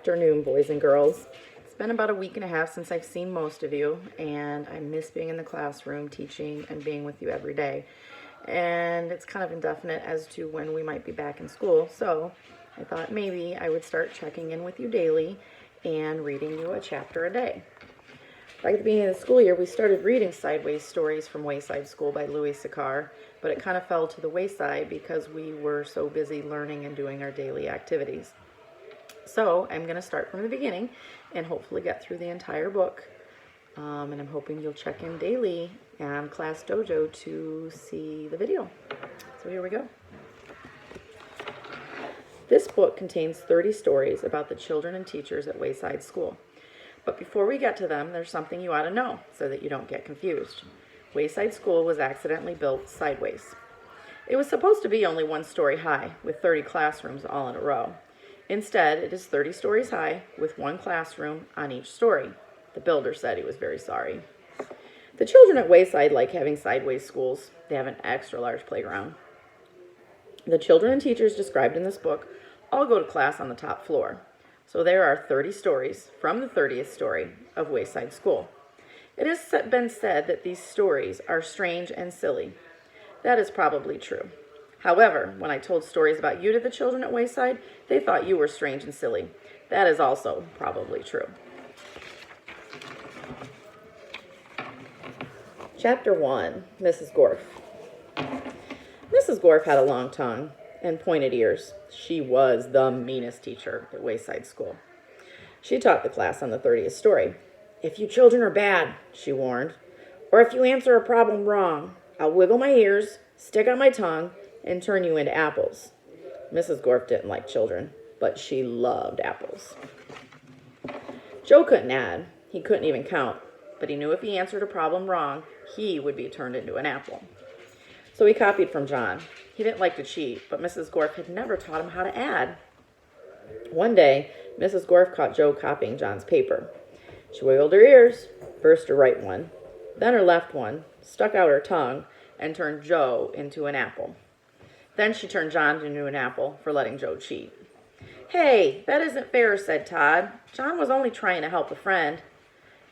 afternoon, boys and girls. It's been about a week and a half since I've seen most of you, and I miss being in the classroom, teaching, and being with you every day. And it's kind of indefinite as to when we might be back in school, so I thought maybe I would start checking in with you daily and reading you a chapter a day. Back at the beginning of the school year, we started reading Sideways Stories from Wayside School by Louis Sikar, but it kind of fell to the wayside because we were so busy learning and doing our daily activities. So I'm going to start from the beginning and hopefully get through the entire book. And I'm hoping you'll check in daily on Class Dojo to see the video. So here we go. This book contains 30 stories about the children and teachers at Wayside School. But before we get to them, there's something you ought to know so that you don't get confused. Wayside School was accidentally built sideways. It was supposed to be only one story high, with 30 classrooms all in a row. Instead, it is 30 stories high, with one classroom on each story. The builder said he was very sorry. The children at Wayside like having sideways schools. They have an extra large playground. The children and teachers described in this book all go to class on the top floor. So there are 30 stories from the 30th story of Wayside School. It has been said that these stories are strange and silly. That is probably true. However, when I told stories about you to the children at Wayside, they thought you were strange and silly. That is also probably true. Chapter 1, Mrs. Gorf. Mrs. Gorf had a long tongue and pointed ears. She was the meanest teacher at Wayside School. She taught the class on the 30th story. "If you children are bad," she warned, "or if you answer a problem wrong, I'll wiggle my ears, stick out my tongue, and turn you into apples." Mrs. Gorf didn't like children, but she loved apples. Joe couldn't add. He couldn't even count, but he knew if he answered a problem wrong, he would be turned into an apple. So he copied from John. He didn't like to cheat, but Mrs. Gorf had never taught him how to add. One day, Mrs. Gorf caught Joe copying John's paper. She wiggled her ears, first her right one, then her left one, stuck out her tongue, and turned Joe into an apple. Then she turned John into an apple for letting Joe cheat. "Hey, that isn't fair," said Todd. "John was only trying to help a friend."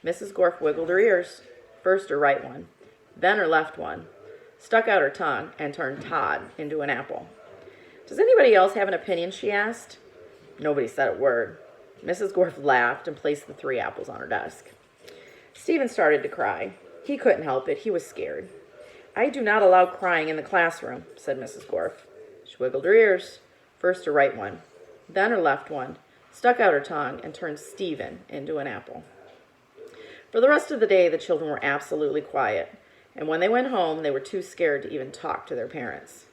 Mrs. Gorf wiggled her ears, first her right one, then her left one, stuck out her tongue, and turned Todd into an apple. "Does anybody else have an opinion?" she asked. Nobody said a word. Mrs. Gorf laughed and placed the 3 apples on her desk. Stephen started to cry. He couldn't help it. He was scared. "I do not allow crying in the classroom," said Mrs. Gorf. She wiggled her ears, first her right one, then her left one, stuck out her tongue, and turned Stephen into an apple. For the rest of the day, the children were absolutely quiet, and when they went home, they were too scared to even talk to their parents.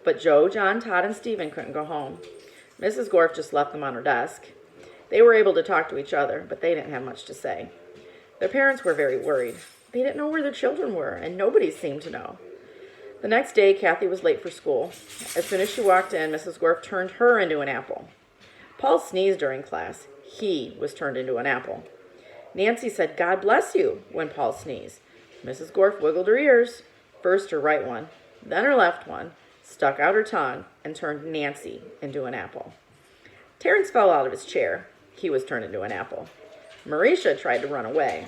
But Joe, John, Todd, and Stephen couldn't go home. Mrs. Gorf just left them on her desk. They were able to talk to each other, but they didn't have much to say. Their parents were very worried. They didn't know where their children were, and nobody seemed to know. The next day, Kathy was late for school. As soon as she walked in, Mrs. Gorf turned her into an apple. Paul sneezed during class. He was turned into an apple. Nancy said, "God bless you," when Paul sneezed. Mrs. Gorf wiggled her ears, first her right one, then her left one, stuck out her tongue, and turned Nancy into an apple. Terrence fell out of his chair. He was turned into an apple. Marisha tried to run away.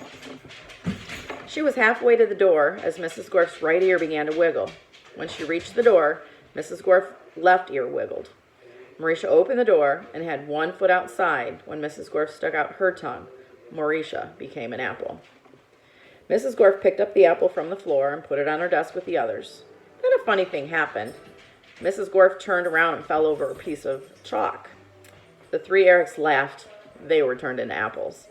She was halfway to the door as Mrs. Gorf's right ear began to wiggle. When she reached the door, Mrs. Gorf's left ear wiggled. Marisha opened the door and had one foot outside when Mrs. Gorf stuck out her tongue. Marisha became an apple. Mrs. Gorf picked up the apple from the floor and put it on her desk with the others. Then a funny thing happened. Mrs. Gorf turned around and fell over a piece of chalk. The 3 Erics laughed. They were turned into apples.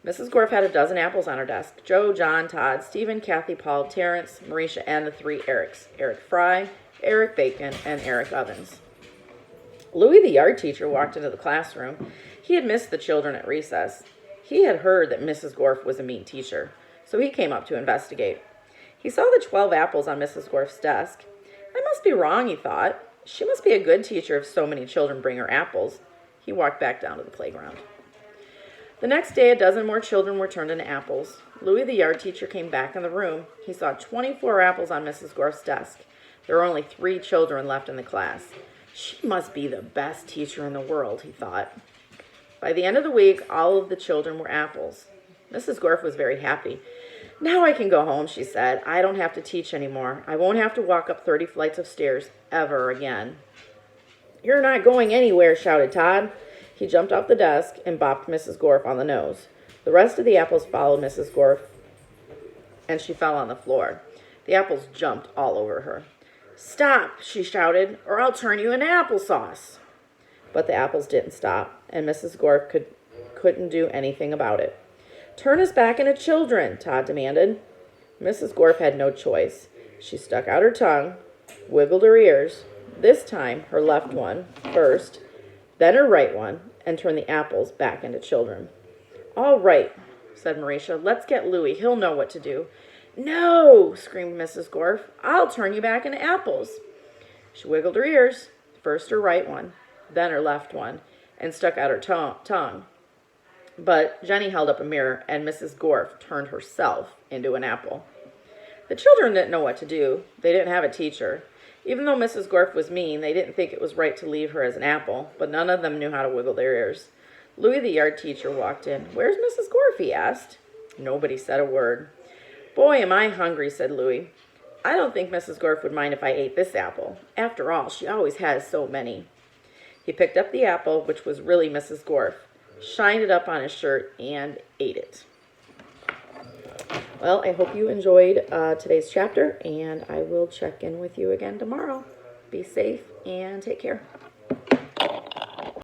Mrs. Gorf had a dozen apples on her desk. Joe, John, Todd, Stephen, Kathy, Paul, Terrence, Marisha, and the 3 Erics. Eric Fry, Eric Bacon, and Eric Ovens. Louis, the art teacher, walked into the classroom. He had missed the children at recess. He had heard that Mrs. Gorf was a mean teacher, so he came up to investigate. He saw the 12 apples on Mrs. Gorf's desk. "I must be wrong," he thought. "She must be a good teacher if so many children bring her apples." He walked back down to the playground. The next day, a dozen more children were turned into apples. Louis, the art teacher, came back in the room. He saw 24 apples on Mrs. Gorf's desk. There were only 3 children left in the class. She must be the best teacher in the world, he thought. By the end of the week, all of the children were apples. Mrs. Gorf was very happy. Now I can go home, she said. I don't have to teach anymore. I won't have to walk up 30 flights of stairs ever again. You're not going anywhere, shouted Todd. He jumped off the desk and bopped Mrs. Gorf on the nose. The rest of the apples followed Mrs. Gorf, and she fell on the floor. The apples jumped all over her. Stop, she shouted, or I'll turn you into applesauce. But the apples didn't stop, and Mrs. Gorf couldn't do anything about it. Turn us back into children, Todd demanded. Mrs. Gorf had no choice. She stuck out her tongue, wiggled her ears, this time her left one first, then her right one, and turned the apples back into children. All right, said Marisha. Let's get Louie. He'll know what to do. No, screamed Mrs. Gorf. I'll turn you back into apples. She wiggled her ears, first her right one, then her left one, and stuck out her tongue. But Jenny held up a mirror, and Mrs. Gorf turned herself into an apple. The children didn't know what to do. They didn't have a teacher. Even though Mrs. Gorf was mean, they didn't think it was right to leave her as an apple, but none of them knew how to wiggle their ears. Louis, the yard teacher, walked in. Where's Mrs. Gorf? He asked. Nobody said a word. Boy, am I hungry, said Louis. I don't think Mrs. Gorf would mind if I ate this apple. After all, she always has so many. He picked up the apple, which was really Mrs. Gorf, shined it up on his shirt, and ate it. Well, I hope you enjoyed today's chapter, and I will check in with you again tomorrow. Be safe and take care.